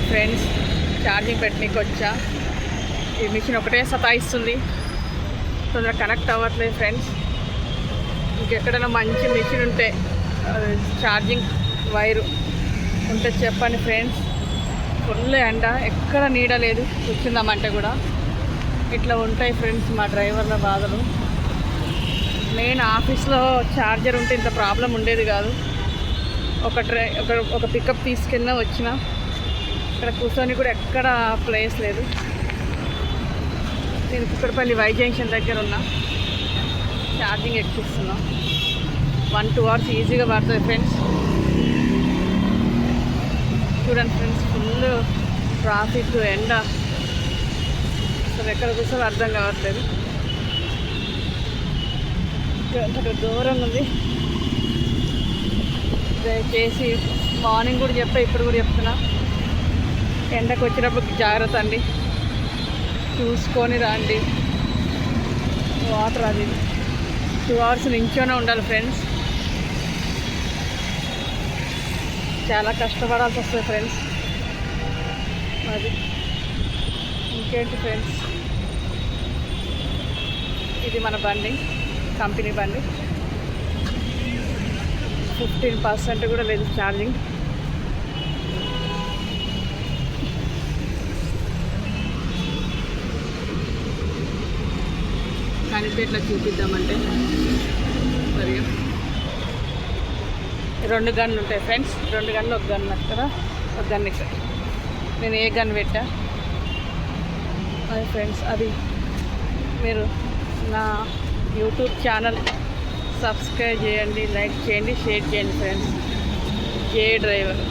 Friends, charging పెట్టడానికి వచ్చా. ఈ మిషన్ ఒకటే సతాయిస్తుంది, తొందరగా కనెక్ట్ అవ్వట్లేదు ఫ్రెండ్స్. ఇంకెక్కడైనా మంచి మిషన్ ఉంటే ఛార్జింగ్ వైరు ఉంటే చెప్పండి ఫ్రెండ్స్. ఫుల్ ఎండ, ఎక్కడ నీడ లేదు, కూర్చుందామంటే కూడా. ఇట్లా ఉంటాయి ఫ్రెండ్స్ మా డ్రైవర్ల బాధలు. మెయిన్ ఆఫీస్లో ఛార్జర్ ఉంటే ఇంత ప్రాబ్లం ఉండేది కాదు. ఒక పికప్ తీసుకెళ్ళినా వచ్చిన ఇక్కడ కూర్చొని కూడా ఎక్కడ ప్లేస్ లేదు. నేను కుక్కడపల్లి వై జంక్షన్ దగ్గర ఉన్నా, ఛార్జింగ్ ఎక్కిస్తున్నా. 1-2 అవర్స్ ఈజీగా పడుతుంది ఫ్రెండ్స్. చూడండి ఫ్రెండ్స్, ఫుల్ ట్రాఫిక్, ఎండ, అసలు ఎక్కడ కూర్చొని అర్థం కావట్లేదు. అక్కడ దూరం ఉంది. దయచేసి మార్నింగ్ కూడా చెప్పా, ఇప్పుడు కూడా చెప్తున్నా, ఎండకు వచ్చినప్పుడు జాగ్రత్త అండి, చూసుకొని రండి. వాటర్ అది 2 అవర్స్ నించోనే ఉండాలి ఫ్రెండ్స్. చాలా కష్టపడాల్సి వస్తుంది ఫ్రెండ్స్. అది ఇంకేంటి ఫ్రెండ్స్, ఇది మన బండి, కంపెనీ బండి. 15% కూడా లేదు ఛార్జింగ్. కనిపి ఎట్లా చూపిద్దామంటే మరి 2 గన్లు ఉంటాయి ఫ్రెండ్స్. 2 గన్లు, ఒక గన్ అక్కడ, ఒక గన్ ఇక్కడ. నేను ఏ గన్ పెట్టా అది ఫ్రెండ్స్. అది మీరు నా యూట్యూబ్ ఛానల్ సబ్స్క్రైబ్ చేయండి, లైక్ చేయండి, షేర్ చేయండి ఫ్రెండ్స్. జే డ్రైవర్.